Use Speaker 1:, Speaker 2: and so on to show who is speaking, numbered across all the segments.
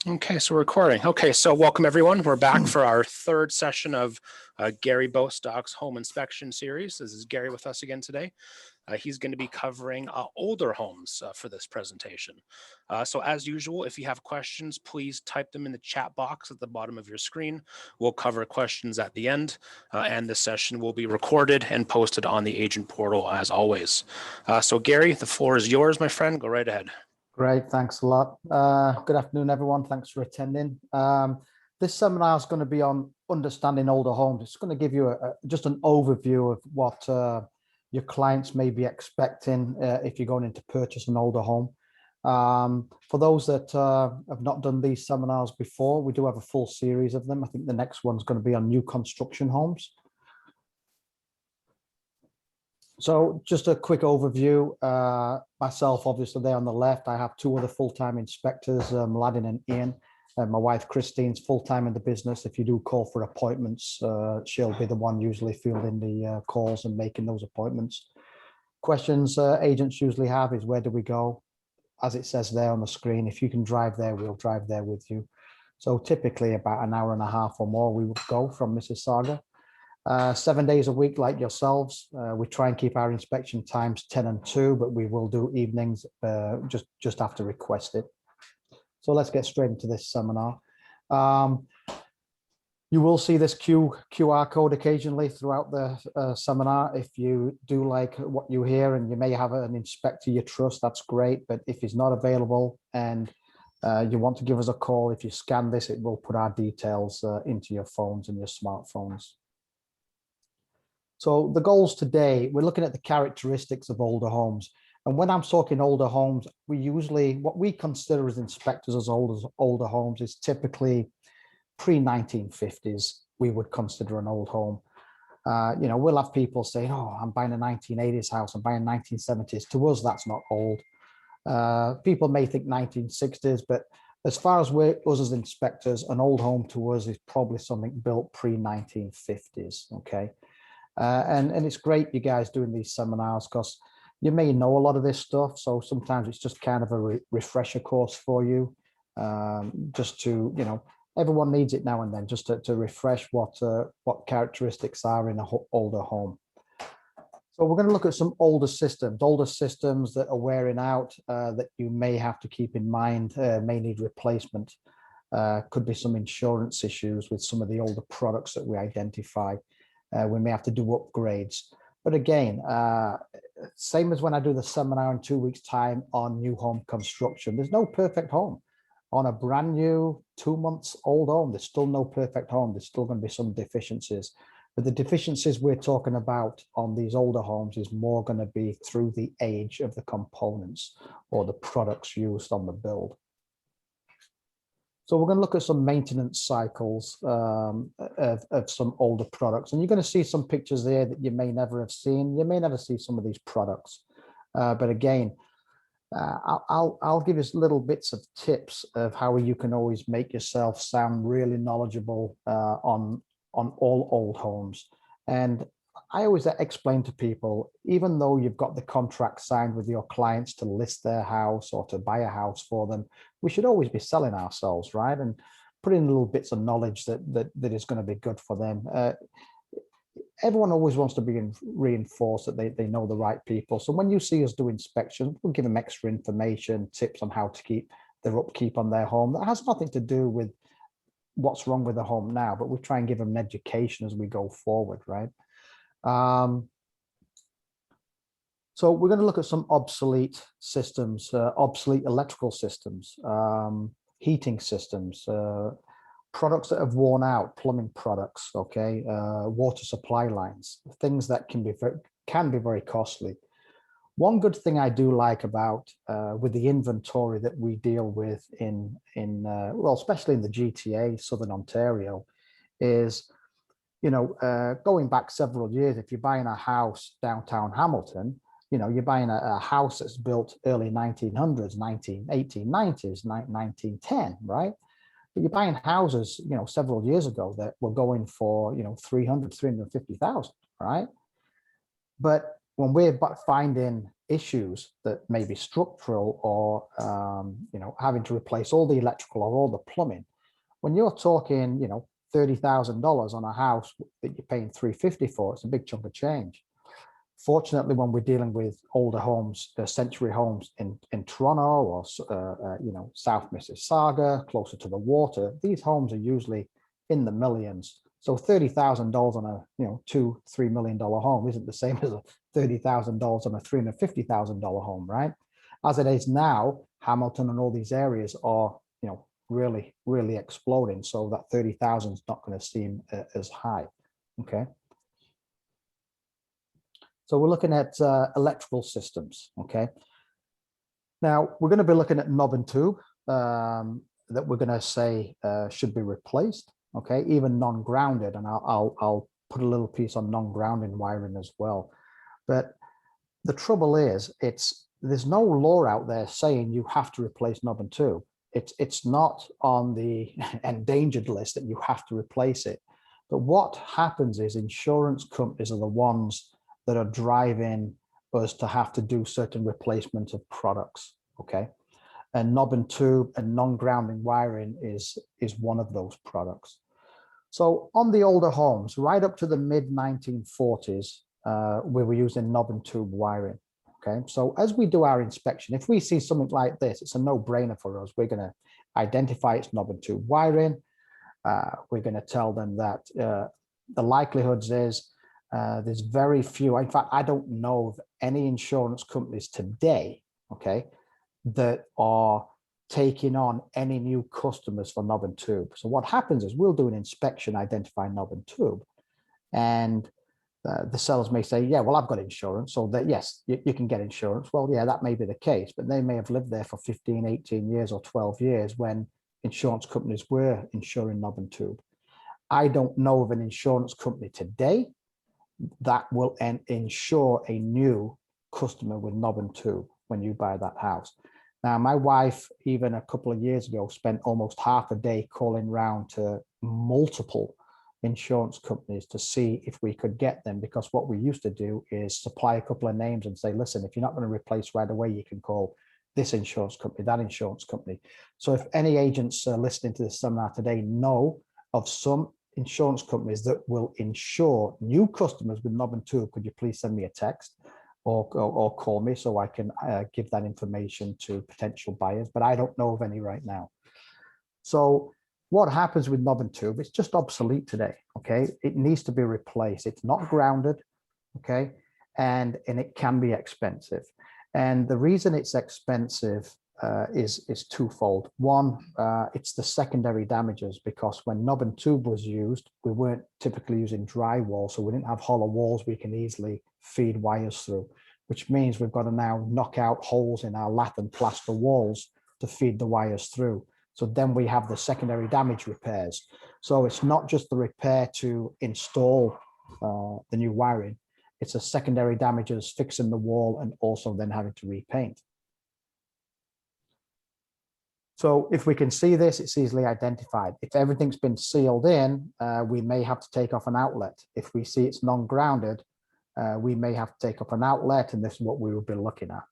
Speaker 1: Okay, so we're recording. Okay, so welcome everyone. We're back for our third session of Gary Bostock's home inspection series. This is Gary with us again today. He's going to be covering older homes for this presentation. So as usual, if you have questions, please type them in the chat box at the bottom of your screen. We'll cover questions at the end, and the session will be recorded and posted on the agent portal as always. So Gary, the floor is yours, my friend. Go right ahead.
Speaker 2: Great, thanks a lot. Good afternoon, everyone. Thanks for attending. This seminar is going to be on understanding older homes. It's going to give you just an overview of what your clients may be expecting if you're going in to purchase an older home. For those that have not done these seminars before, we do have a full series of them. I think the next one's going to be on new construction homes. So just a quick overview. Myself, obviously, there on the left, I have two other full-time inspectors, Mladen and Ian. My wife, Christine's full-time in the business. If you do call for appointments, she'll be the one usually fielding the calls and making those appointments. Questions agents usually have is, where do we go? As it says there on the screen, if you can drive there, we'll drive there with you. So typically about an hour and a half or more, we will go from Mississauga. 7 days a week, like yourselves. We try and keep our inspection times 10 and 2, but we will do evenings just after requested. So let's get straight into this seminar. You will see this QR code occasionally throughout the seminar. If you do like what you hear, and you may have an inspector you trust, that's great. But if he's not available and you want to give us a call, if you scan this, it will put our details into your phones and your smartphones. So the goals today, we're looking at the characteristics of older homes. And when I'm talking older homes, we usually, what we consider as inspectors as older homes is typically pre-1950s, we would consider an old home. You know, we'll have people saying, oh, I'm buying a 1980s house, I'm buying 1970s. To us, that's not old. People may think 1960s, but as far as us as inspectors, an old home to us is probably something built pre-1950s, okay? And it's great you guys doing these seminars, because you may know a lot of this stuff. So sometimes it's just kind of a refresher course for you, just to, you know, everyone needs it now and then, just to refresh what characteristics are in an older home. So we're going to look at some older systems that are wearing out, that you may have to keep in mind, may need replacement. Could be some insurance issues with some of the older products that we identify. We may have to do upgrades. But again, same as when I do the seminar in 2 weeks' time on new home construction, there's no perfect home. On a brand new 2 months old home, there's still no perfect home. There's still going to be some deficiencies. But the deficiencies we're talking about on these older homes is more going to be through the age of the components or the products used on the build. So we're going to look at some maintenance cycles of some older products. And you're going to see some pictures there that you may never have seen. You may never see some of these products. But again, I'll give you little bits of tips of how you can always make yourself sound really knowledgeable on all old homes. And I always explain to people, even though you've got the contract signed with your clients to list their house or to buy a house for them, we should always be selling ourselves, right? And put in little bits of knowledge that is going to be good for them. Everyone always wants to be reinforced that they know the right people. So when you see us do inspections, we'll give them extra information, tips on how to keep their upkeep on their home. That has nothing to do with what's wrong with the home now, but we try and give them an education as we go forward, right? So we're going to look at some obsolete systems, obsolete electrical systems, heating systems, products that have worn out, plumbing products, okay, water supply lines, things that can be very costly. One good thing I do like about with the inventory that we deal with in well, especially in the GTA, Southern Ontario, is, you know, going back several years, if you're buying a house downtown Hamilton, you know, you're buying a house that's built early 1900s, 1890s, 1910, right? But you're buying houses, you know, several years ago that were going for, you know, 300, 350,000, right? But when we're finding issues that may be structural or having to replace all the electrical or all the plumbing, when you're talking $30,000 on a house that you're paying $350 for, it's a big chunk of change. Fortunately, when we're dealing with older homes, century homes in Toronto or South Mississauga, closer to the water, these homes are usually in the millions. So $30,000 on a $2-3 million home isn't the same as a $30,000 on a $350,000 home, right? As it is now, Hamilton and all these areas are really, really exploding. So that 30,000 is not going to seem as high. Okay. So we're looking at electrical systems. Okay. Now we're going to be looking at knob and tube that we're going to say should be replaced. Okay, even non-grounded, and I'll put a little piece on non-grounding wiring as well. But the trouble is, there's no law out there saying you have to replace knob and tube. It's not on the endangered list that you have to replace it. But what happens is insurance companies are the ones that are driving us to have to do certain replacement of products. Okay, and knob and tube and non-grounding wiring is one of those products. So on the older homes, right up to the mid 1940s, we were using knob and tube wiring. Okay, so as we do our inspection, if we see something like this, it's a no-brainer for us. We're going to identify its knob and tube wiring. We're going to tell them that the likelihoods is there's very few. In fact, I don't know of any insurance companies today, okay, that are taking on any new customers for knob and tube. So what happens is we'll do an inspection, identify knob and tube, and the sellers may say, yeah, well, I've got insurance, so that yes, you can get insurance. Well, yeah, that may be the case, but they may have lived there for 15, 18 years or 12 years when insurance companies were insuring knob and tube. I don't know of an insurance company today that will insure a new customer with knob and tube when you buy that house. Now, my wife, even a couple of years ago, spent almost half a day calling round to multiple insurance companies to see if we could get them, because what we used to do is supply a couple of names and say, listen, if you're not going to replace right away, you can call this insurance company, that insurance company. So if any agents listening to this seminar today know of some insurance companies that will insure new customers with knob and tube, could you please send me a text or call me so I can give that information to potential buyers, but I don't know of any right now. So what happens with knob and tube? It's just obsolete today, okay? It needs to be replaced. It's not grounded, okay? And it can be expensive. And the reason it's expensive is twofold. One, it's the secondary damages, because when knob and tube was used, we weren't typically using drywall, so we didn't have hollow walls we can easily feed wires through, which means we've got to now knock out holes in our lath and plaster walls to feed the wires through. So then we have the secondary damage repairs. So it's not just the repair to install the new wiring, it's a secondary damages, fixing the wall and also then having to repaint. So if we can see this, it's easily identified. If everything's been sealed in, we may have to take off an outlet. If we see it's non-grounded, we may have to take up an outlet, and this is what we will be looking at,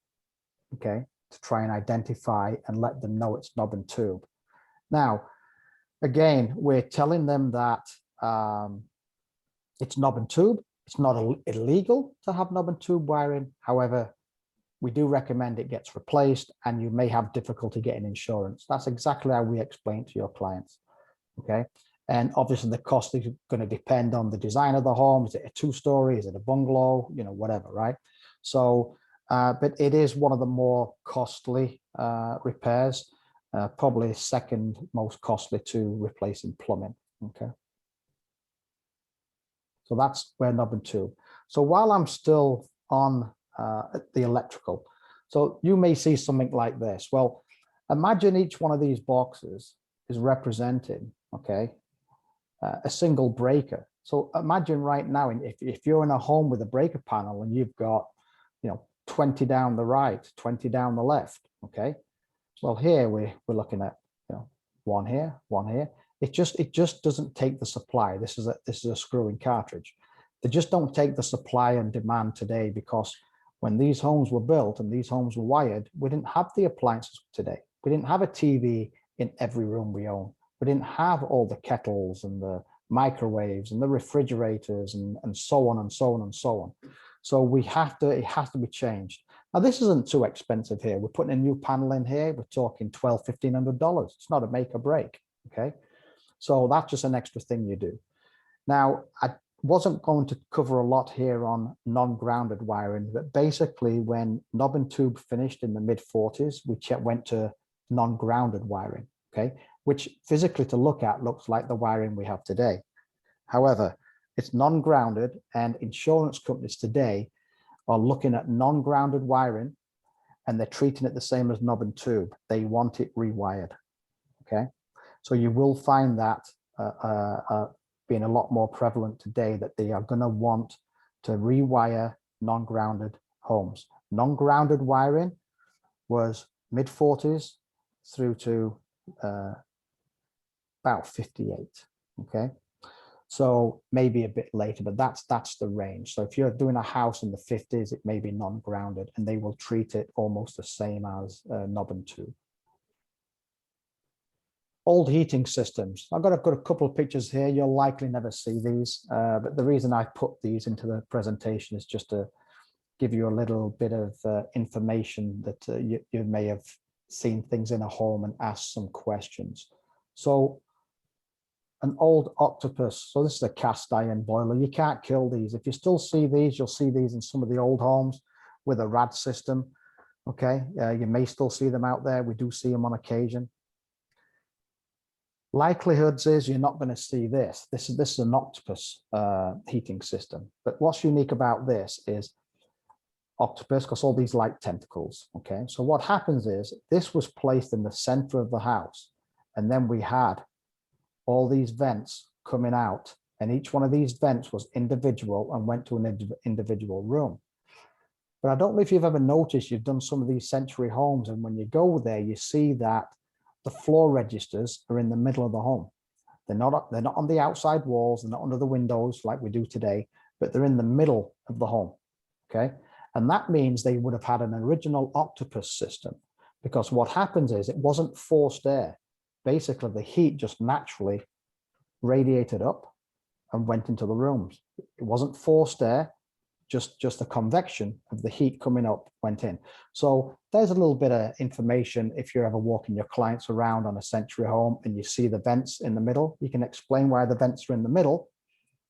Speaker 2: okay, to try and identify and let them know it's knob and tube. Now, again, we're telling them that it's knob and tube. It's not illegal to have knob and tube wiring. However, we do recommend it gets replaced, and you may have difficulty getting insurance. That's exactly how we explain to your clients, okay? And obviously the cost is going to depend on the design of the home. Is it a two-story? Is it a bungalow? You know, whatever, right? So, but it is one of the more costly repairs, probably second most costly to replacing plumbing, okay? So that's where knob and tube. So while I'm still on the electrical, so you may see something like this. Well, imagine each one of these boxes is representing, okay, a single breaker. So imagine right now, if you're in a home with a breaker panel and you've got, 20 down the right, 20 down the left, okay? Well, here we're looking at, one here, one here. It just doesn't take the supply. This is a screw-in cartridge. They just don't take the supply and demand today, because when these homes were built and these homes were wired, we didn't have the appliances today. We didn't have a TV in every room we own. We didn't have all the kettles and the microwaves and the refrigerators and so on and so on and so on. So it has to be changed. Now, this isn't too expensive here. We're putting a new panel in here. We're talking $1,200, $1,500. It's not a make or break, okay? So that's just an extra thing you do. Now, I wasn't going to cover a lot here on non-grounded wiring, but basically when knob and tube finished in the mid-40s, we went to non-grounded wiring, okay? Which physically to look at looks like the wiring we have today. However, it's non-grounded, and insurance companies today are looking at non-grounded wiring and they're treating it the same as knob and tube. They want it rewired, okay? So you will find that being a lot more prevalent today, that they are going to want to rewire non-grounded homes. Non-grounded wiring was mid-40s through to about 58, okay? So maybe a bit later, but that's the range. So if you're doing a house in the 50s, it may be non-grounded, and they will treat it almost the same as knob and tube. Old heating systems. I've got a couple of pictures here. You'll likely never see these, but the reason I put these into the presentation is just to give you a little bit of information that you may have seen things in a home and asked some questions. So an old octopus. So this is a cast iron boiler. You can't kill these. If you still see these, you'll see these in some of the old homes with a rad system. Okay, you may still see them out there. We do see them on occasion. Likelihoods is you're not going to see this. This is an octopus heating system. But what's unique about this is octopus, because all these like tentacles. Okay, so what happens is this was placed in the center of the house, and then we had all these vents coming out, and each one of these vents was individual and went to an individual room. But I don't know if you've ever noticed, you've done some of these century homes, and when you go there, you see that the floor registers are in the middle of the home. They're not on the outside walls, they're not under the windows like we do today, but they're in the middle of the home, okay? And that means they would have had an original octopus system, because what happens is it wasn't forced air. Basically, the heat just naturally radiated up and went into the rooms. It wasn't forced air, just the convection of the heat coming up went in. So there's a little bit of information. If you're ever walking your clients around on a century home and you see the vents in the middle, you can explain why the vents are in the middle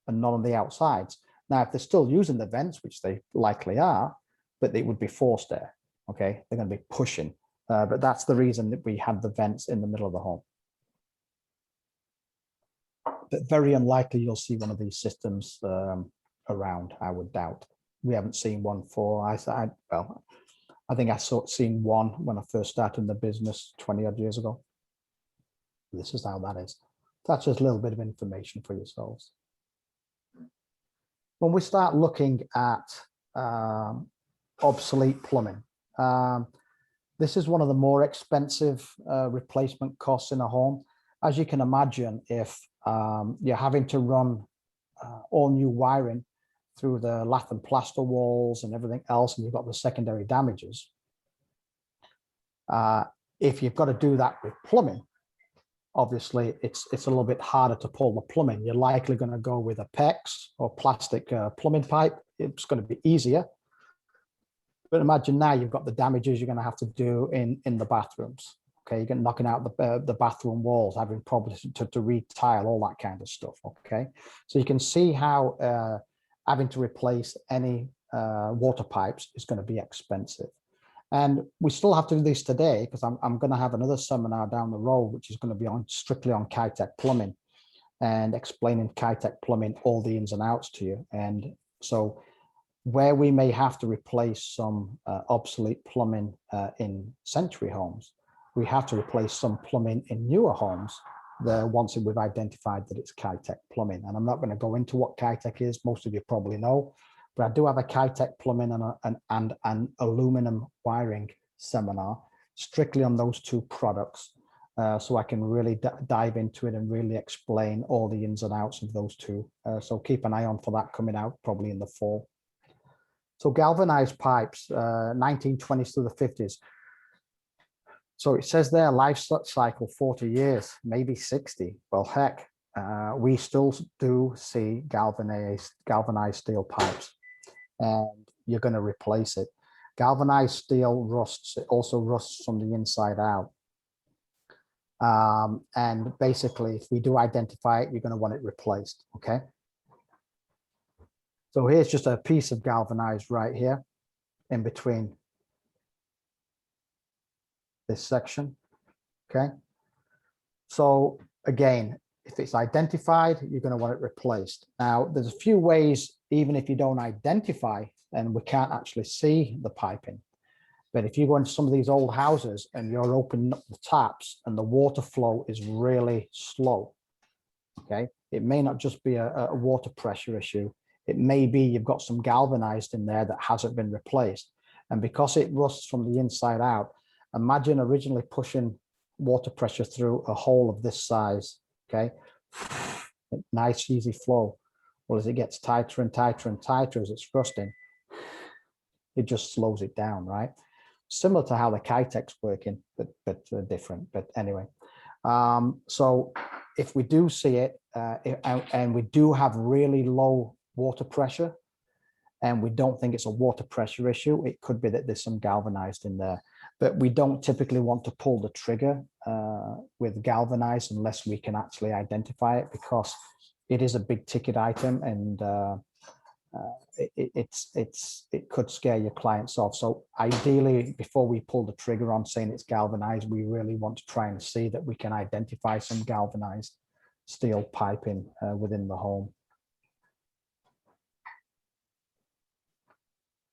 Speaker 2: and not on the outsides. Now, if they're still using the vents, which they likely are, but they would be forced air, okay? They're going to be pushing. But that's the reason that we had the vents in the middle of the home. But very unlikely you'll see one of these systems around, I would doubt. We haven't seen one for, I think I seen one when I first started in the business 20 odd years ago. This is how that is. That's just a little bit of information for yourselves. When we start looking at obsolete plumbing, this is one of the more expensive replacement costs in a home. As you can imagine, if you're having to run all new wiring through the lath and plaster walls and everything else, and you've got the secondary damages, if you've got to do that with plumbing, obviously it's a little bit harder to pull the plumbing. You're likely going to go with a PEX or plastic plumbing pipe. It's going to be easier. But imagine now you've got the damages you're going to have to do in the bathrooms. Okay, you're knocking out the bathroom walls, having problems to retile, all that kind of stuff. Okay, so you can see how having to replace any water pipes is going to be expensive. And we still have to do this today, because I'm going to have another seminar down the road, which is going to be strictly on Kitec plumbing and explaining Kitec plumbing, all the ins and outs to you. And so where we may have to replace some obsolete plumbing in century homes, we have to replace some plumbing in newer homes once we've identified that it's Kitec plumbing. And I'm not going to go into what Kitec is. Most of you probably know, but I do have a Kitec plumbing and an aluminum wiring seminar strictly on those two products. so I can really dive into it and really explain all the ins and outs of those two. So keep an eye on for that coming out probably in the fall. So galvanized pipes, 1920s through the 50s. So it says there life cycle 40 years, maybe 60. Well, heck, we still do see galvanized steel pipes, and you're going to replace it. Galvanized steel rusts. It also rusts from the inside out. And basically, if we do identify it, you're going to want it replaced. Okay. So here's just a piece of galvanized right here in between this section. Okay. So again, if it's identified, you're going to want it replaced. Now, there's a few ways, even if you don't identify, and we can't actually see the piping. But if you go into some of these old houses and you're opening up the taps and the water flow is really slow, okay, it may not just be a water pressure issue. It may be you've got some galvanized in there that hasn't been replaced. And because it rusts from the inside out, imagine originally pushing water pressure through a hole of this size, okay? Nice, easy flow. Well, as it gets tighter and tighter and tighter as it's rusting, it just slows it down, right? Similar to how the Kitec's working, but different. But anyway, so if we do see it and we do have really low water pressure and we don't think it's a water pressure issue, it could be that there's some galvanized in there. But we don't typically want to pull the trigger with galvanized unless we can actually identify it, because it is a big ticket item, and it could scare your clients off. So ideally, before we pull the trigger on saying it's galvanized, we really want to try and see that we can identify some galvanized steel piping within the home.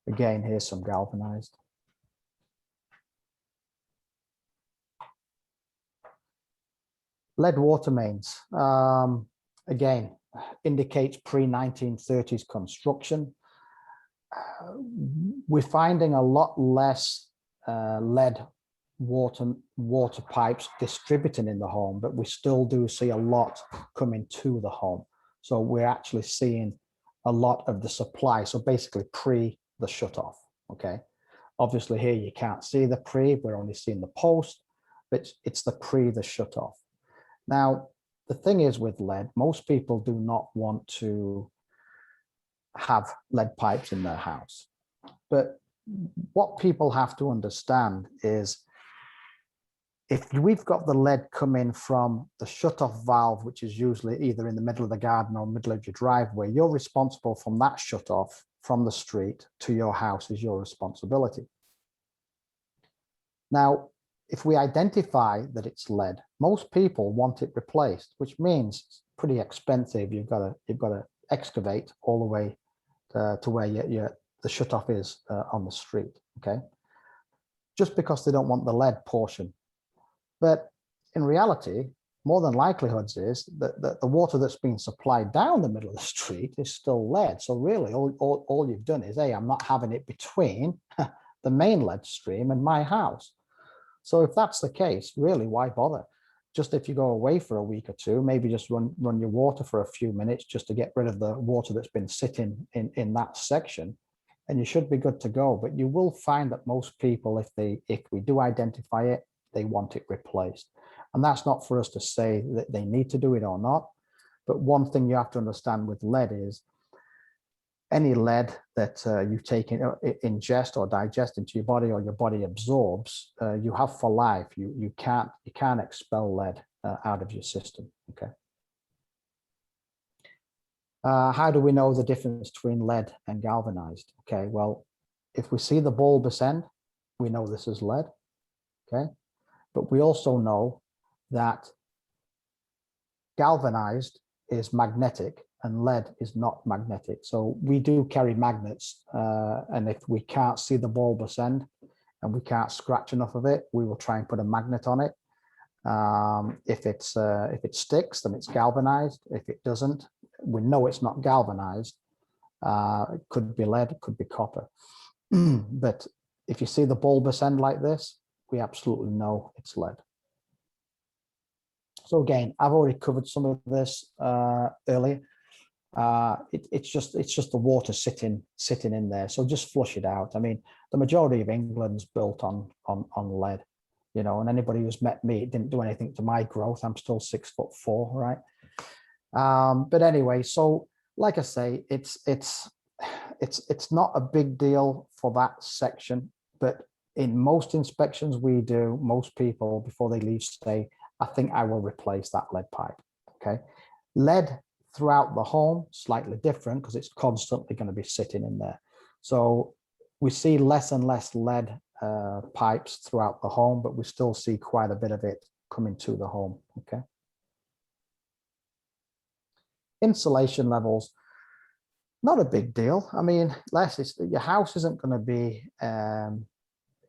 Speaker 2: Again, here's some galvanized. Lead water mains, again, indicates pre-1930s construction. We're finding a lot less lead water pipes distributing in the home, but we still do see a lot coming to the home. So we're actually seeing a lot of the supply. So basically pre the shutoff, okay? Obviously here you can't see the pre, we're only seeing the post, but it's the pre the shutoff. Now, the thing is with lead, most people do not want to have lead pipes in their house. But what people have to understand is if we've got the lead coming from the shutoff valve, which is usually either in the middle of the garden or middle of your driveway, you're responsible from that shutoff from the street to your house is your responsibility. Now, if we identify that it's lead, most people want it replaced, which means it's pretty expensive. You've got to excavate all the way to where the shutoff is on the street, okay? Just because they don't want the lead portion. But in reality, more than likelihoods is that the water that's being supplied down the middle of the street is still lead. So really, all you've done is, hey, I'm not having it between the main lead stream and my house. So if that's the case, really, why bother? Just if you go away for a week or two, maybe just run your water for a few minutes just to get rid of the water that's been sitting in that section, and you should be good to go. But you will find that most people, if we do identify it, they want it replaced. And that's not for us to say that they need to do it or not. But one thing you have to understand with lead is any lead that you take ingest or digest into your body or your body absorbs, you have for life. You can't expel lead out of your system. Okay. How do we know the difference between lead and galvanized? Okay, well, if we see the bulbous end, we know this is lead. Okay, but we also know that galvanized is magnetic and lead is not magnetic. So we do carry magnets, and if we can't see the bulbous end and we can't scratch enough of it, we will try and put a magnet on it. If it sticks, then it's galvanized. If it doesn't, we know it's not galvanized. It could be lead, it could be copper. But if you see the bulbous end like this, we absolutely know it's lead. So again, I've already covered some of this earlier. It's just the water sitting in there. So just flush it out. I mean, the majority of England's built on lead, you know, and anybody who's met me, it didn't do anything to my growth. I'm still 6'4", right? But anyway, so like I say, it's not a big deal for that section, but in most inspections we do, most people before they leave say, I think I will replace that lead pipe. Okay, lead throughout the home, slightly different because it's constantly going to be sitting in there. So we see less and less lead pipes throughout the home, but we still see quite a bit of it coming to the home. Okay. Insulation levels, not a big deal. I mean, your house isn't going to be,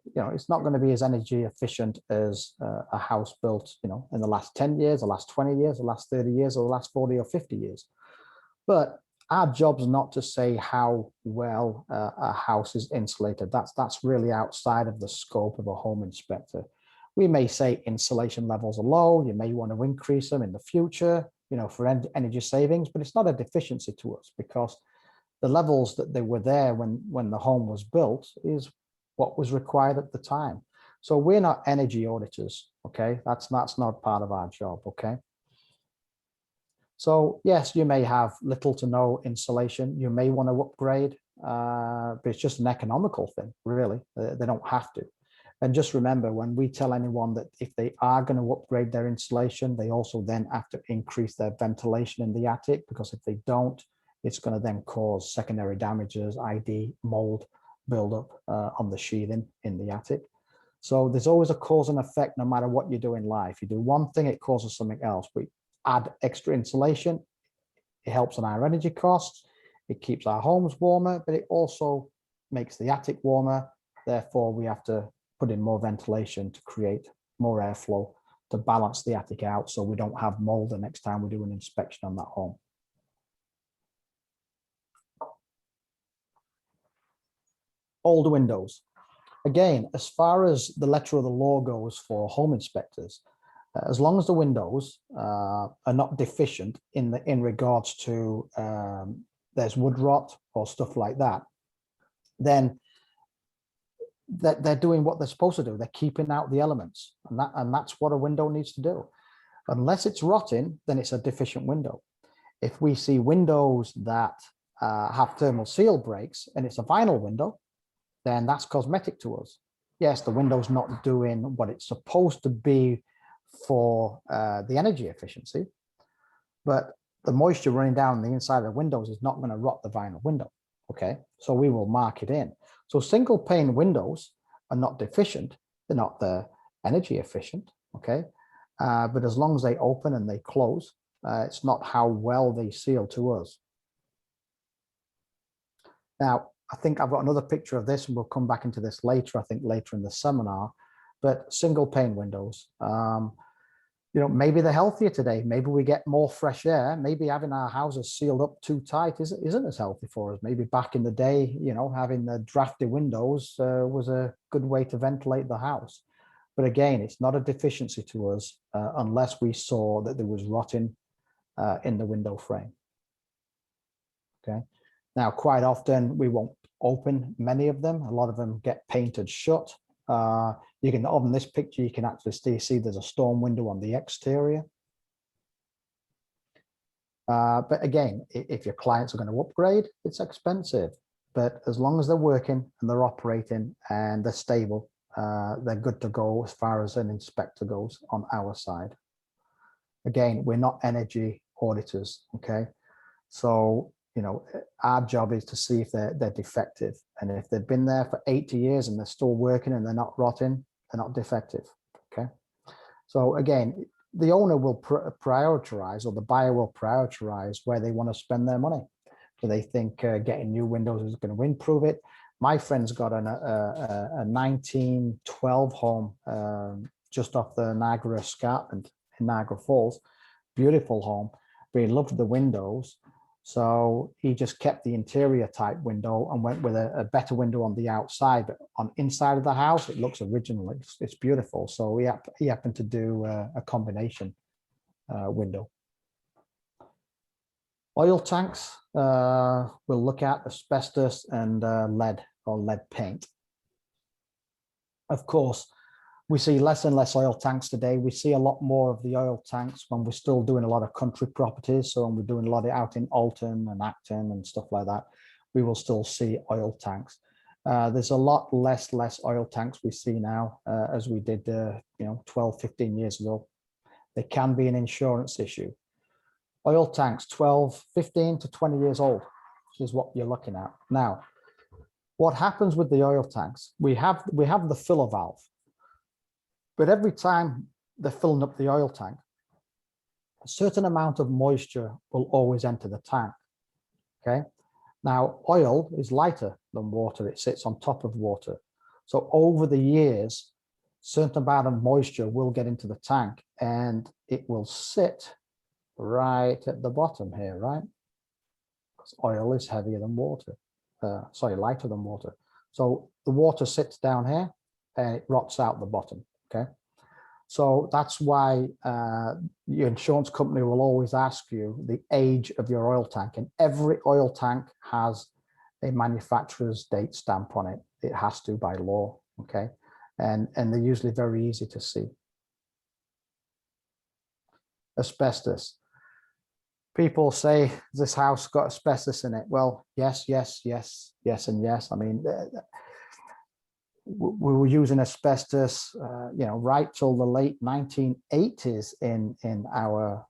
Speaker 2: you know, it's not going to be as energy efficient as a house built, you know, in the last 10 years, the last 20 years, the last 30 years, or the last 40 or 50 years. But our job's not to say how well a house is insulated. That's really outside of the scope of a home inspector. We may say insulation levels are low. You may want to increase them in the future, you know, for energy savings, but it's not a deficiency to us because the levels that they were there when the home was built is what was required at the time. So we're not energy auditors, okay? That's not part of our job, okay? So yes, you may have little to no insulation. You may want to upgrade, but it's just an economical thing, really. They don't have to. And just remember, when we tell anyone that if they are going to upgrade their insulation, they also then have to increase their ventilation in the attic, because if they don't, it's going to then cause secondary damages, i.e. mold buildup on the sheathing in the attic. So there's always a cause and effect no matter what you do in life. You do one thing, it causes something else. We add extra insulation, it helps on our energy costs, it keeps our homes warmer, but it also makes the attic warmer. Therefore, we have to put in more ventilation to create more airflow to balance the attic out so we don't have mold the next time we do an inspection on that home. Older windows. Again, as far as the letter of the law goes for home inspectors, as long as the windows are not deficient in regards to there's wood rot or stuff like that, then they're doing what they're supposed to do. They're keeping out the elements, and that's what a window needs to do. Unless it's rotting, then it's a deficient window. If we see windows that have thermal seal breaks and it's a vinyl window, then that's cosmetic to us. Yes, the window's not doing what it's supposed to be for the energy efficiency, but the moisture running down the inside of the windows is not going to rot the vinyl window. Okay, so we will mark it in. So single pane windows are not deficient. They're not the energy efficient. Okay, but as long as they open and they close, it's not how well they seal to us. Now, I think I've got another picture of this, and we'll come back into this later, I think later in the seminar, but single pane windows, you know, maybe they're healthier today. Maybe we get more fresh air. Maybe having our houses sealed up too tight isn't as healthy for us. Maybe back in the day, you know, having the drafty windows was a good way to ventilate the house. But again, it's not a deficiency to us unless we saw that there was rotting in the window frame. Okay. Now, quite often we won't open many of them. A lot of them get painted shut. You can, on this picture, you can actually see there's a storm window on the exterior. But again, if your clients are going to upgrade, it's expensive. But as long as they're working and they're operating and they're stable, they're good to go as far as an inspector goes on our side. Again, we're not energy auditors, okay? So, you know, our job is to see if they're defective. And if they've been there for 80 years and they're still working and they're not rotting, they're not defective, okay? So again, the owner will prioritize, or the buyer will prioritize where they want to spend their money. Do they think getting new windows is going to improve it? My friend's got a 1912 home just off the Niagara Escarpment in Niagara Falls. Beautiful home, but he loved the windows. So he just kept the interior type window and went with a better window on the outside, but on inside of the house, it looks original. It's beautiful. So he happened to do a combination window. Oil tanks, we'll look at asbestos and lead or lead paint. Of course, we see less and less oil tanks today. We see a lot more of the oil tanks when we're still doing a lot of country properties. So when we're doing a lot of out in Alton and Acton and stuff like that, we will still see oil tanks. There's a lot less oil tanks we see now as we did 12, 15 years ago. There can be an insurance issue. Oil tanks 12, 15 to 20 years old is what you're looking at. Now, what happens with the oil tanks? We have the filler valve, but every time they're filling up the oil tank, a certain amount of moisture will always enter the tank. Okay. Now, oil is lighter than water. It sits on top of water. So over the years, certain amount of moisture will get into the tank and it will sit right at the bottom here, right? Because oil is heavier than water. Lighter than water. So the water sits down here and it rots out the bottom, okay? So that's why your insurance company will always ask you the age of your oil tank, and every oil tank has a manufacturer's date stamp on it. It has to by law, okay? And they're usually very easy to see. Asbestos. People say this house got asbestos in it. Well, yes, and yes. I mean, we were using asbestos, right till the late 1980s in our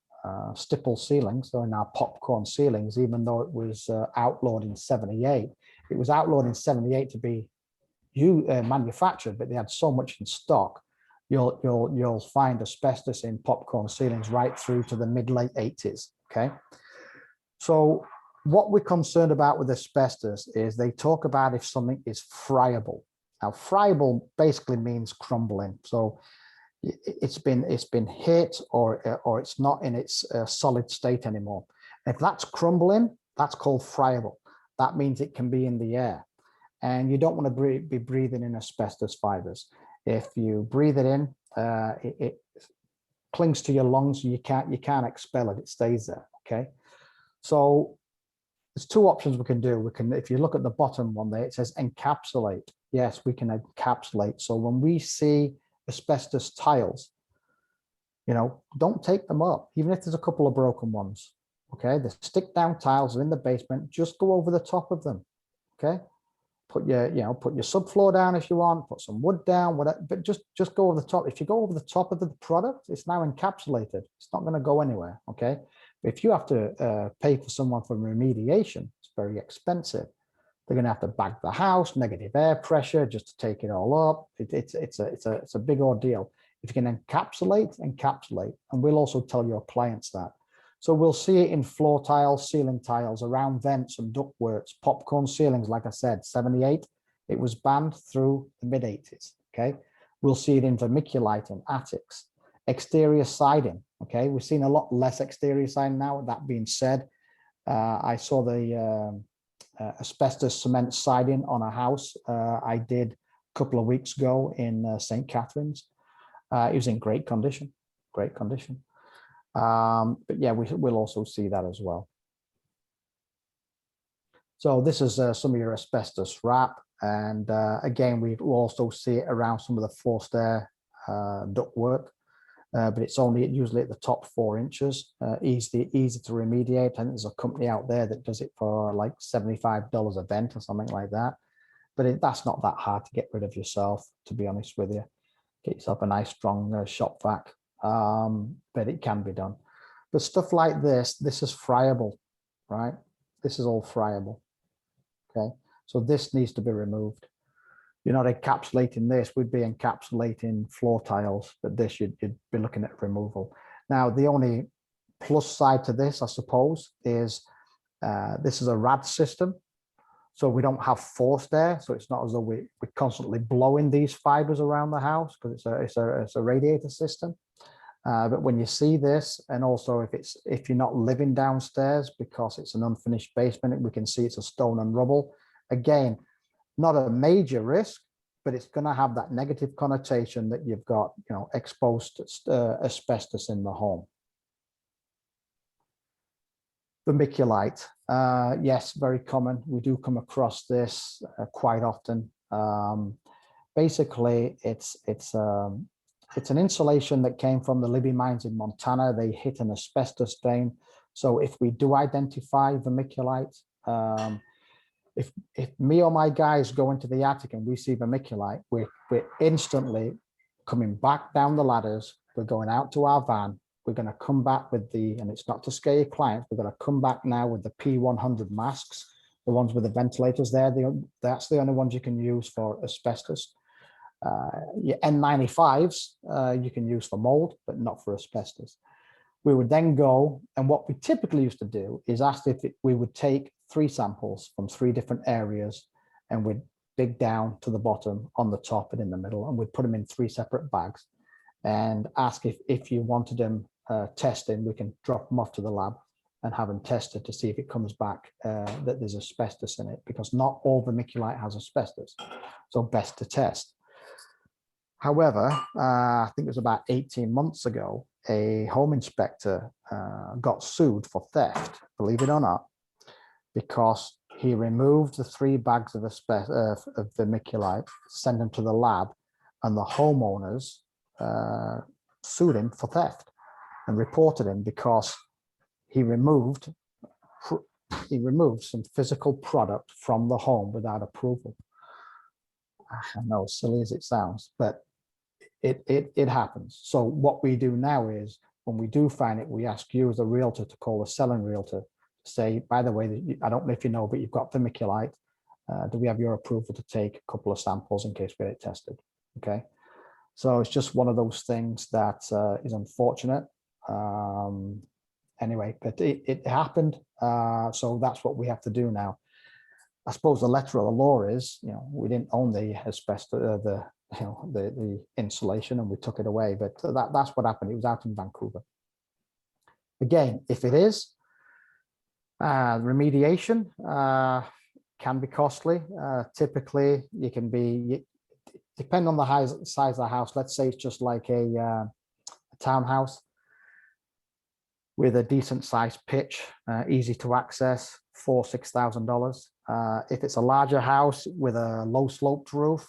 Speaker 2: stipple ceilings, so in our popcorn ceilings, even though it was outlawed in 78. It was outlawed in 78 to be manufactured, but they had so much in stock. You'll find asbestos in popcorn ceilings right through to the mid-late 80s. Okay, so what we're concerned about with asbestos is they talk about if something is friable. Now, friable basically means crumbling. So it's been hit or it's not in its solid state anymore. If that's crumbling, that's called friable. That means it can be in the air, and you don't want to be breathing in asbestos fibers. If you breathe it in, it clings to your lungs. You can't expel it. It stays there. Okay, so there's two options we can do. We can, if you look at the bottom one there, it says encapsulate. Yes, we can encapsulate. So when we see asbestos tiles, don't take them up, even if there's a couple of broken ones. Okay, the stick down tiles are in the basement. Just go over the top of them. Okay, put your subfloor down if you want, put some wood down, whatever, but just go over the top. If you go over the top of the product, it's now encapsulated. It's not going to go anywhere. Okay, if you have to pay for someone for remediation, it's very expensive. They're going to have to bag the house, negative air pressure, just to take it all up. It's a big ordeal. If you can encapsulate, and we'll also tell your clients that. So we'll see it in floor tiles, ceiling tiles, around vents and ductworks, popcorn ceilings. Like I said, 78, it was banned through the mid 80s. Okay, we'll see it in vermiculite in attics, exterior siding. Okay, we've seen a lot less exterior siding now. That being said, I saw the asbestos cement siding on a house I did a couple of weeks ago in St. Catharines. It was in great condition. But yeah, we'll also see that as well. So this is some of your asbestos wrap, and again, we will also see it around some of the forced air ductwork, but it's only usually at the top 4 inches. Easy to remediate. I think there's a company out there that does it for like $75 a vent or something like that. But that's not that hard to get rid of yourself, to be honest with you. Get yourself a nice strong shop vac, but it can be done. But stuff like this is friable, right? This is all friable. Okay, so this needs to be removed. You're not encapsulating this, we'd be encapsulating floor tiles, but this you'd be looking at removal. Now, the only plus side to this, I suppose, is this is a rad system. So we don't have forced air. So it's not as though we're constantly blowing these fibers around the house, because it's a radiator system. But when you see this, and also if you're not living downstairs because it's an unfinished basement, we can see it's a stone and rubble. Again, not a major risk, but it's going to have that negative connotation that you've got, exposed asbestos in the home. Vermiculite, yes, very common. We do come across this quite often. Basically, it's an insulation that came from the Libby mines in Montana. They hit an asbestos stain. So if we do identify vermiculite, if me or my guys go into the attic and we see vermiculite, we're instantly coming back down the ladders. We're going out to our van. We're going to come back with and it's not to scare your clients, we're going to come back now with the P100 masks, the ones with the ventilators there. That's the only ones you can use for asbestos. Your N95s you can use for mold, but not for asbestos. We would then go, and what we typically used to do is ask if we would take 3 samples from 3 different areas, and we'd dig down to the bottom, on the top, and in the middle, and we'd put them in 3 separate bags and ask if you wanted them tested. We can drop them off to the lab and have them tested to see if it comes back that there's asbestos in it, because not all vermiculite has asbestos, so best to test. However, I think it was about 18 months ago, a home inspector got sued for theft, believe it or not, because he removed the 3 bags of vermiculite, sent them to the lab, and the homeowners sued him for theft and reported him because he removed some physical product from the home without approval. I know, silly as it sounds, but it happens. So what we do now is, when we do find it, we ask you as a realtor to call a selling realtor, say, by the way, I don't know if you know, but you've got vermiculite. Do we have your approval to take a couple of samples in case we get it tested? Okay. So it's just one of those things that is unfortunate. Anyway, but it happened. So that's what we have to do now. I suppose the letter of the law is, we didn't own the asbestos, the insulation, and we took it away. But that's what happened. It was out in Vancouver. Again, if it is, remediation can be costly. Typically, you can be, depend on the size of the house. Let's say it's just like a townhouse with a decent sized pitch, easy to access, $4,000–6,000. If it's a larger house with a low sloped roof,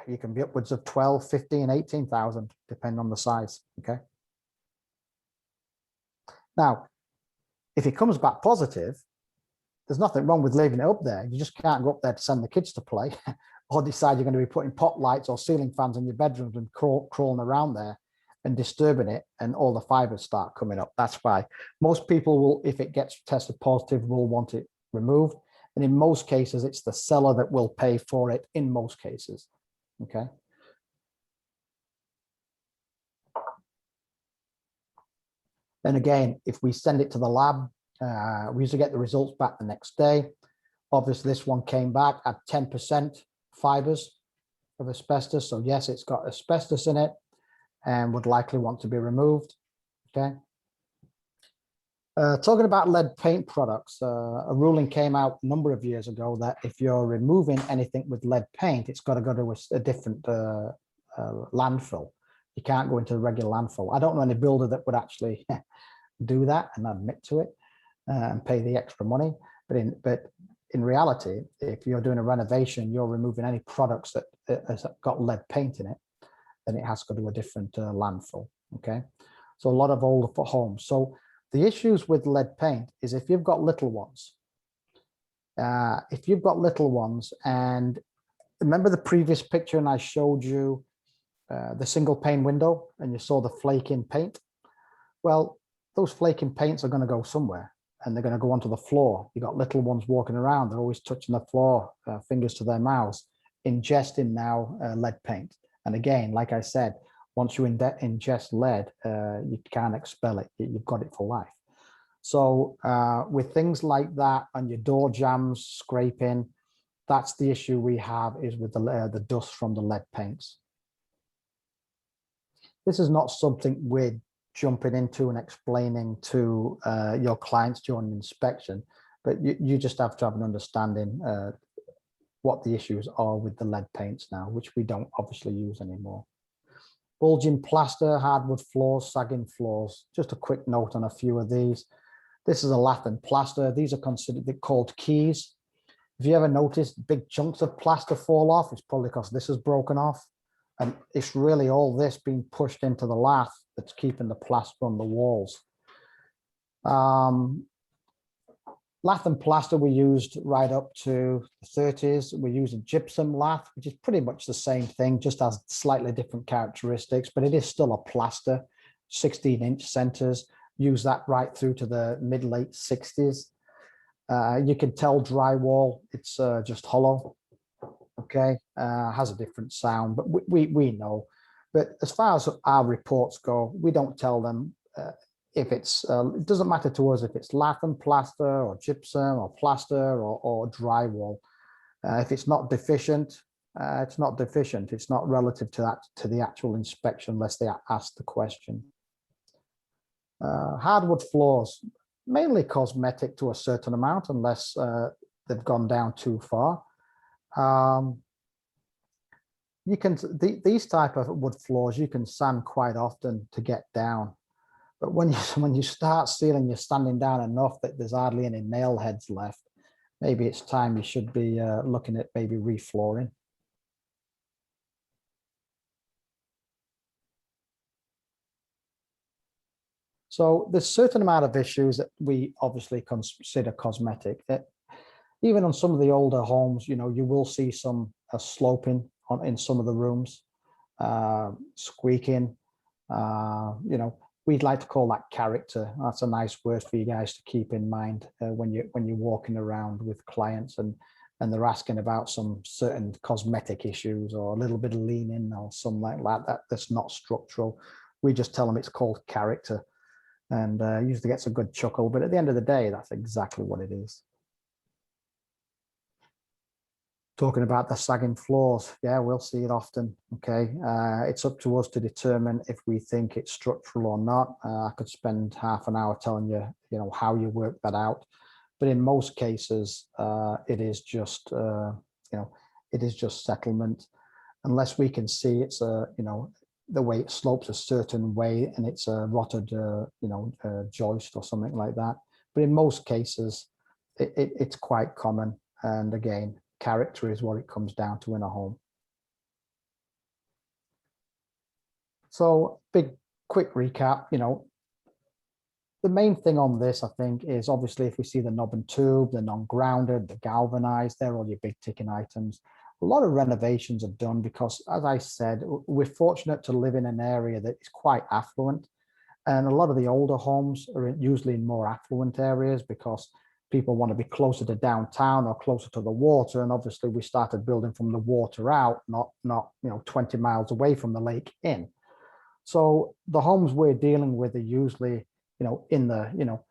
Speaker 2: you can be upwards of 12, 15, 18,000, depending on the size. Okay. Now, if it comes back positive, there's nothing wrong with leaving it up there. You just can't go up there to send the kids to play or decide you're going to be putting pot lights or ceiling fans in your bedrooms and crawling around there and disturbing it, and all the fibers start coming up. That's why most people will, if it gets tested positive, will want it removed. And in most cases, it's the seller that will pay for it in most cases. Okay. And again, if we send it to the lab, we usually get the results back the next day. Obviously, this one came back at 10% fibers of asbestos. So yes, it's got asbestos in it and would likely want to be removed. Okay. Talking about lead paint products, a ruling came out a number of years ago that if you're removing anything with lead paint, it's got to go to a different landfill. You can't go into a regular landfill. I don't know any builder that would actually do that and admit to it and pay the extra money. But in reality, if you're doing a renovation, you're removing any products that has got lead paint in it, then it has to go to a different landfill. Okay, so a lot of older homes. So the issues with lead paint is if you've got little ones, and remember the previous picture, and I showed you the single pane window, and you saw the flaking paint. Well, those flaking paints are going to go somewhere, and they're going to go onto the floor. You got little ones walking around; they're always touching the floor, fingers to their mouths, ingesting now lead paint. And again, like I said, once you ingest lead, you can't expel it. You've got it for life. So with things like that, and your door jambs scraping, that's the issue we have, is with the dust from the lead paints. This is not something we're jumping into and explaining to your clients during an inspection, but you just have to have an understanding what the issues are with the lead paints now, which we don't obviously use anymore. Bulging plaster, hardwood floors, sagging floors. Just a quick note on a few of these. This is a lath and plaster. These are considered called keys. If you ever noticed big chunks of plaster fall off, it's probably because this is broken off. And it's really all this being pushed into the lath that's keeping the plaster on the walls. Lath and plaster we used right up to the 30s. We used a gypsum lath, which is pretty much the same thing, just has slightly different characteristics, but it is still a plaster, 16-inch centers. Use that right through to the mid-late 60s. You can tell drywall, it's just hollow, okay? Has a different sound, but we know. But as far as our reports go, we don't tell them if it's, it doesn't matter to us if it's lath and plaster or gypsum or plaster or drywall. If it's not deficient, it's not deficient. It's not relative to that, to the actual inspection unless they ask the question. Hardwood floors, mainly cosmetic to a certain amount, unless they've gone down too far. You can, these type of wood floors, you can sand quite often to get down. But when you start sealing, you're standing down enough that there's hardly any nail heads left. Maybe it's time you should be looking at maybe reflooring. So there's a certain amount of issues that we obviously consider cosmetic. Even on some of the older homes, you know, you will see some sloping in some of the rooms, squeaking, you know. We'd like to call that character. That's a nice word for you guys to keep in mind when you're walking around with clients and they're asking about some certain cosmetic issues or a little bit of leaning or something like that. That's not structural. We just tell them it's called character, and usually gets a good chuckle. But at the end of the day, that's exactly what it is. Talking about the sagging floors, yeah, we'll see it often. Okay, it's up to us to determine if we think it's structural or not. I could spend half an hour telling you, you know, how you work that out, but in most cases, it is just, you know, it is just settlement, unless we can see it's a, you know, the way it slopes a certain way and it's a rotted, you know, joist or something like that. But in most cases, it's quite common, and again, character is what it comes down to in a home. So quick recap, you know, the main thing on this, I think, is obviously if we see the knob and tube, the non-grounded, the galvanized, they're all your big ticking items. A lot of renovations are done because, as I said, we're fortunate to live in an area that is quite affluent. And a lot of the older homes are usually in more affluent areas because people want to be closer to downtown or closer to the water. And obviously we started building from the water out, not you know, 20 miles away from the lake in. So the homes we're dealing with are usually, you know, in the, you know,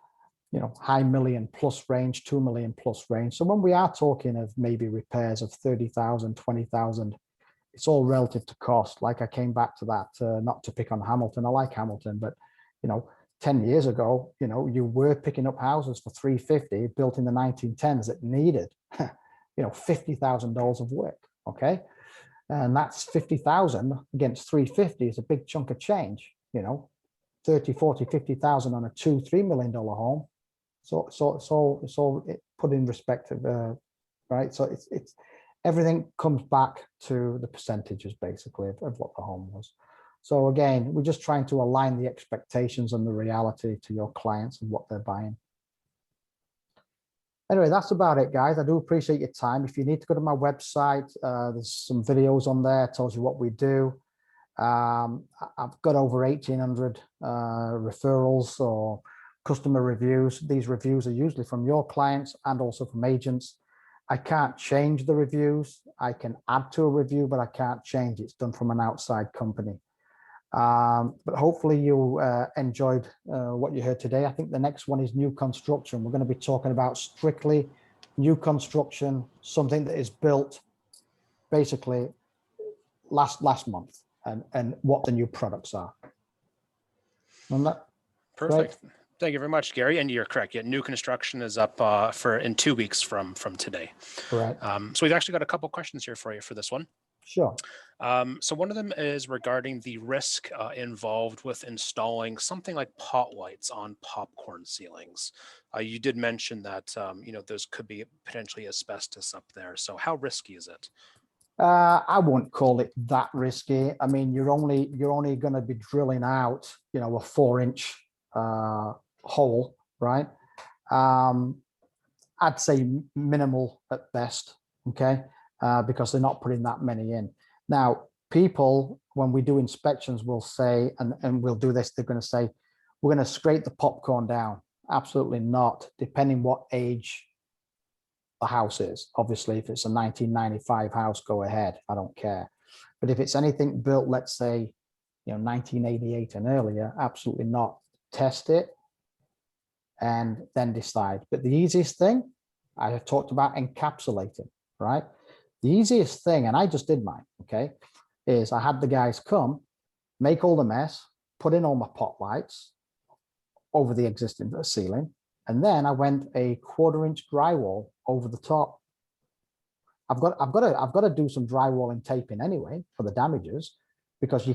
Speaker 2: high million plus range, 2 million plus range. So when we are talking of maybe repairs of 30,000, 20,000, it's all relative to cost. Like I came back to that, not to pick on Hamilton. I like Hamilton, but, you know, 10 years ago, you know, you were picking up houses for 350 built in the 1910s that needed, you know, $50,000 of work. Okay. And that's 50,000 against 350 is a big chunk of change, you know, 30, 40, 50,000 on a $2-3 million home. So it put in perspective, right? So it's everything comes back to the percentages basically of what the home was. So again, we're just trying to align the expectations and the reality to your clients and what they're buying. Anyway, that's about it, guys. I do appreciate your time. If you need to go to my website, there's some videos on there, tells you what we do. I've got over 1,800 referrals or customer reviews. These reviews are usually from your clients and also from agents. I can't change the reviews. I can add to a review, but I can't change it. It's done from an outside company. But hopefully you enjoyed what you heard today. I think the next one is new construction. We're going to be talking about strictly new construction, something that is built basically last month, and what the new products are.
Speaker 1: Perfect. Great. Thank you very much, Gary. And you're correct. Yeah, new construction is up in 2 weeks from today.
Speaker 2: Right.
Speaker 1: So we've actually got a couple questions here for you for this one.
Speaker 2: Sure.
Speaker 1: So one of them is regarding the risk involved with installing something like pot lights on popcorn ceilings. You did mention that there's could be potentially asbestos up there. So how risky is it?
Speaker 2: I wouldn't call it that risky. I mean, you're only going to be drilling out, a 4-inch hole, right? Um, I'd say minimal at best, okay, because they're not putting that many in. Now, people, when we do inspections, will say, and we'll do this, they're going to say, we're going to scrape the popcorn down. Absolutely not, depending what age the house is. Obviously, if it's a 1995 house, go ahead. I don't care. But if it's anything built, let's say, 1988 and earlier, absolutely not. Test it and then decide. But the easiest thing, I have talked about encapsulating, right? The easiest thing, and I just did mine, okay, is I had the guys come, make all the mess, put in all my pot lights over the existing ceiling, and then I went a 1/4-inch drywall over the top. I've got to do some drywall and taping anyway for the damages, because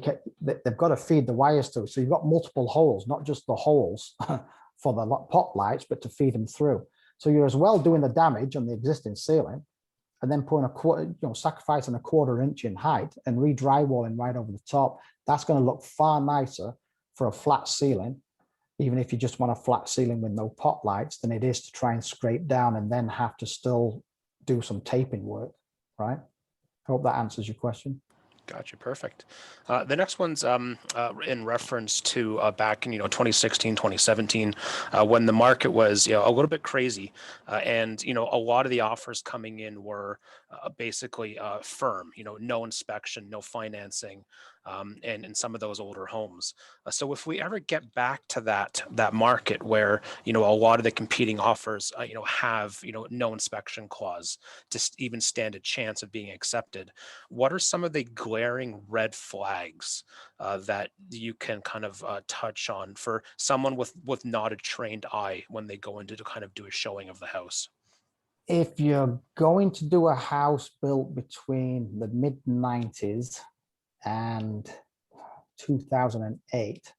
Speaker 2: they've got to feed the wires through. So you've got multiple holes, not just the holes for the pot lights, but to feed them through. So you're as well doing the damage on the existing ceiling, and then putting sacrificing a 1/4 inch in height and re-drywalling right over the top. That's going to look far nicer for a flat ceiling, even if you just want a flat ceiling with no pot lights, than it is to try and scrape down and then have to still do some taping work, right? I hope that answers your question.
Speaker 1: Gotcha. Perfect. The next one's in reference to back in 2016, 2017, when the market was a little bit crazy, and a lot of the offers coming in were basically firm, no inspection, no financing, and in some of those older homes. So if we ever get back to that market where a lot of the competing offers have no inspection clause to even stand a chance of being accepted, what are some of the glaring red flags that you can kind of touch on for someone with not a trained eye when they go into to kind of do a showing of the house?
Speaker 2: If you're going to do a house built between the mid 90s and 2008,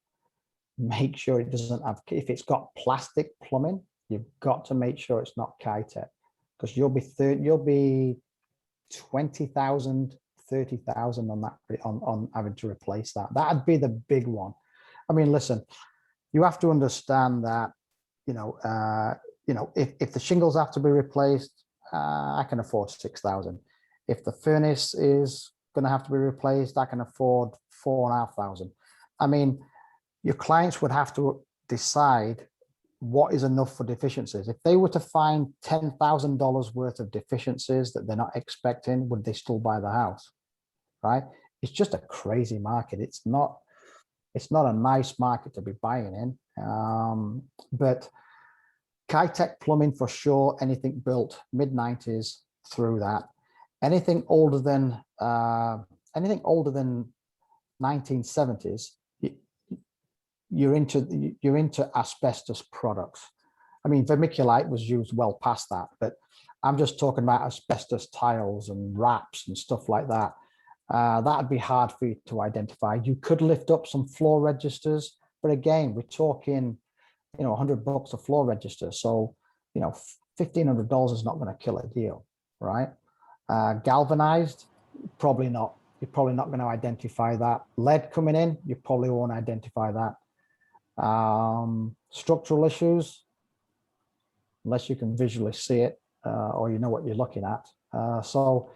Speaker 2: make sure it doesn't have, if it's got plastic plumbing, you've got to make sure it's not Kitec, because you'll be 20,000, 30,000 on that, on having to replace that. That'd be the big one. I mean, listen, you have to understand that, if the shingles have to be replaced, I can afford 6,000. If the furnace is going to have to be replaced, I can afford 4,500. I mean, your clients would have to decide what is enough for deficiencies. If they were to find $10,000 worth of deficiencies that they're not expecting, would they still buy the house? Right? It's just a crazy market. It's not a nice market to be buying in. But Kitec plumbing for sure. Anything built mid 90s through that. Anything older than 1970s, you're into asbestos products. I mean, vermiculite was used well past that, but I'm just talking about asbestos tiles and wraps and stuff like that. That'd be hard for you to identify. You could lift up some floor registers, but again, we're talking, $100 a floor register. So, $1,500 is not going to kill a deal, right? Galvanized, probably not. You're probably not going to identify that. Lead coming in, you probably won't identify that. Structural issues, unless you can visually see it or you know what you're looking at. So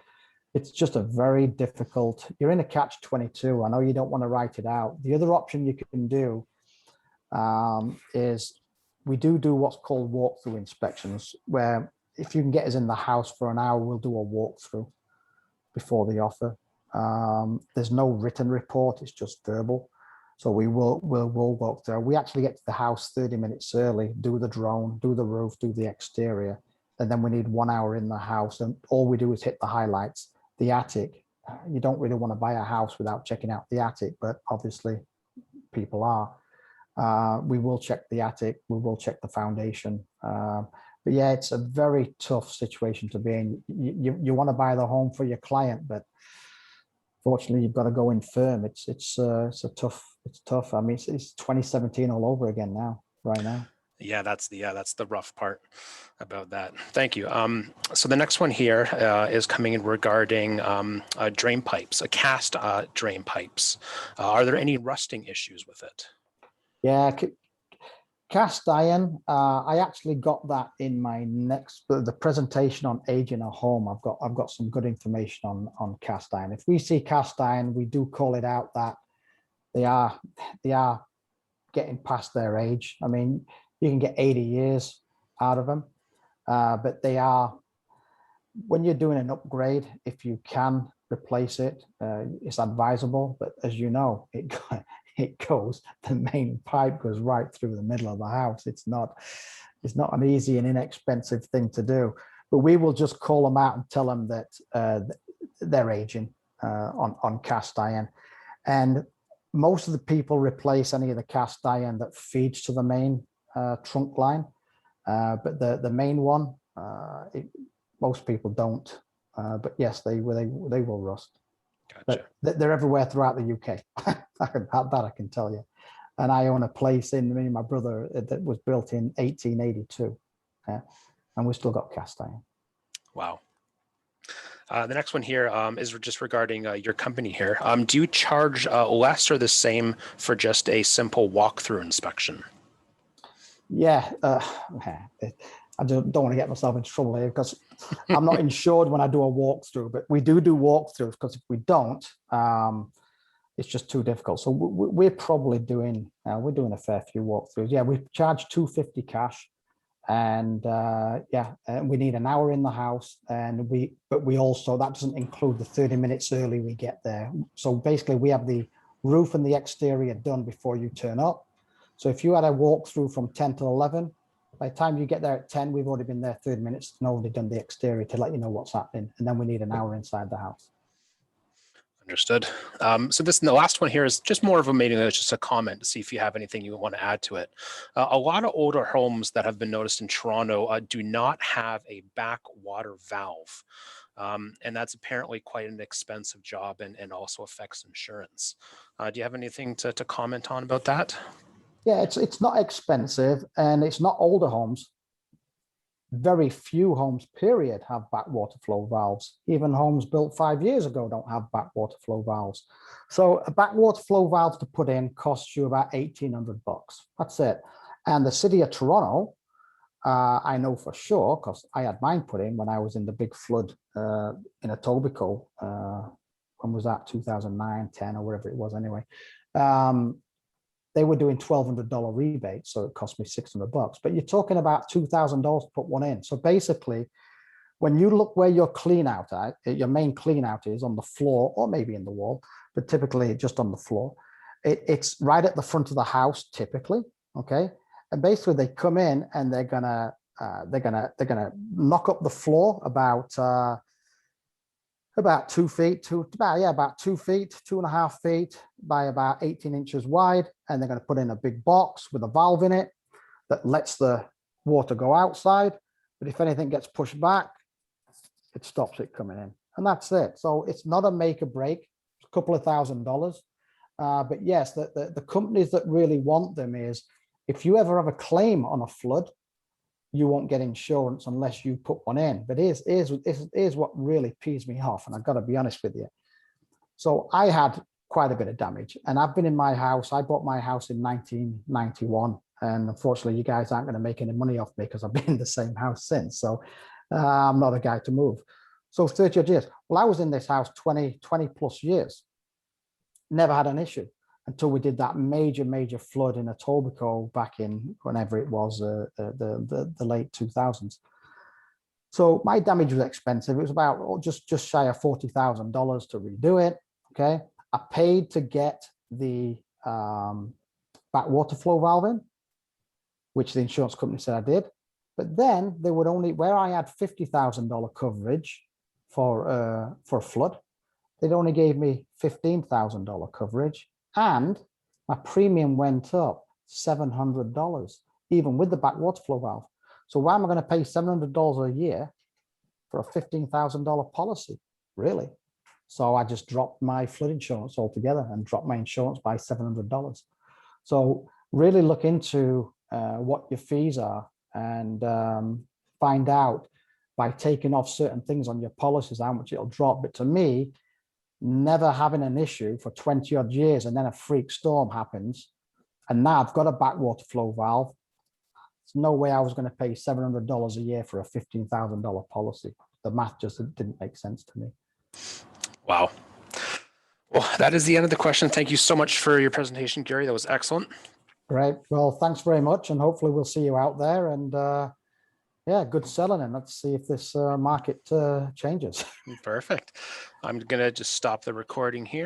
Speaker 2: it's just a very difficult, you're in a catch-22. I know you don't want to write it out. The other option you can do is we do what's called walkthrough inspections, where if you can get us in the house for an hour, we'll do a walkthrough before the offer. There's no written report, it's just verbal. So we'll walk there. We actually get to the house 30 minutes early, do the drone, do the roof, do the exterior, and then we need 1 hour in the house. And all we do is hit the highlights. The attic, you don't really want to buy a house without checking out the attic, but obviously people are. We will check the attic, we will check the foundation. But yeah, it's a very tough situation to be in. You want to buy the home for your client, but fortunately, you've got to go in firm. It's tough. I mean, it's 2017 all over again now, right now.
Speaker 1: Yeah, that's the rough part about that. Thank you. So the next one here is coming in regarding drain pipes, cast drain pipes. Are there any rusting issues with it?
Speaker 2: Yeah, cast iron. I actually got that in my next the presentation on aging a home. I've got some good information on cast iron. If we see cast iron, we do call it out that they are getting past their age. I mean, you can get 80 years out of them, but they are, when you're doing an upgrade, if you can replace it, it's advisable. But as you know, the main pipe goes right through the middle of the house. It's not an easy and inexpensive thing to do. But we will just call them out and tell them that they're aging on cast iron. And most of the people replace any of the cast iron that feeds to the main trunk line, but the main one, most people don't. But yes, they will rust.
Speaker 1: Gotcha.
Speaker 2: But they're everywhere throughout the UK. I can tell you. And I own a place in me and my brother that was built in 1882, and we still got cast iron.
Speaker 1: Wow. The next one here is just regarding your company here. Do you charge less or the same for just a simple walkthrough inspection?
Speaker 2: Yeah, I don't want to get myself into trouble here because I'm not insured when I do a walkthrough, but we do walkthroughs because if we don't, it's just too difficult. So we're probably doing a fair few walkthroughs. Yeah, we charge $250 cash. And and we need an hour in the house, but we also, that doesn't include the 30 minutes early we get there. So basically we have the roof and the exterior done before you turn up. So if you had a walkthrough from 10 to 11, by the time you get there at 10, we've already been there 30 minutes and already done the exterior to let you know what's happening. And then we need an hour inside the house.
Speaker 1: Understood. So the last one here is just more of a maybe just a comment to see if you have anything you want to add to it. A lot of older homes that have been noticed in Toronto do not have a backwater valve. And that's apparently quite an expensive job and also affects insurance. Do you have anything to comment on about that?
Speaker 2: Yeah, it's not expensive and it's not older homes. Very few homes, period, have backwater flow valves. Even homes built 5 years ago don't have backwater flow valves. So a backwater flow valve to put in costs you about $1,800. That's it. And the city of Toronto, I know for sure, because I had mine put in when I was in the big flood in Etobicoke. When was that? 2009, 10, or whatever it was anyway. They were doing $1,200 rebate, so it cost me $600. But you're talking about $2,000 to put one in. So basically, when you look where your clean out at, your main clean out is on the floor or maybe in the wall, but typically just on the floor. It's right at the front of the house, typically. Okay, and basically they come in and they're gonna knock up the floor about 2 feet, about 2 feet, 2.5 feet by about 18 inches wide. And they're going to put in a big box with a valve in it that lets the water go outside. But if anything gets pushed back, it stops it coming in. And that's it. So it's not a make or break, a couple of $1,000. But yes, the companies that really want them is if you ever have a claim on a flood, you won't get insurance unless you put one in. But here's what really pees me off, and I've got to be honest with you. So I had quite a bit of damage, and I've been in my house. I bought my house in 1991, and unfortunately, you guys aren't going to make any money off me because I've been in the same house since. So I'm not a guy to move. So 30 odd years. Well, I was in this house 20 plus years. Never had an issue until we did that major flood in Etobicoke back in whenever it was, the late 2000s. So my damage was expensive. It was about just shy of $40,000 to redo it. Okay, I paid to get the backwater flow valve in, which the insurance company said I did. But then they would only, where I had $50,000 coverage for a flood, they'd only gave me $15,000 coverage. And my premium went up $700, even with the backwater flow valve. So why am I going to pay $700 a year for a $15,000 policy? Really? So I just dropped my flood insurance altogether and dropped my insurance by $700. So really look into what your fees are and find out by taking off certain things on your policies how much it'll drop. But to me, never having an issue for 20 odd years and then a freak storm happens, and now I've got a backwater flow valve. There's no way I was going to pay $700 a year for a $15,000 policy. The math just didn't make sense to me.
Speaker 1: Wow. Well, that is the end of the question. Thank you so much for your presentation, Gary. That was excellent.
Speaker 2: Great. Well, thanks very much. And hopefully we'll see you out there. And yeah, good selling. And let's see if this market changes.
Speaker 1: Perfect. I'm going to just stop the recording here.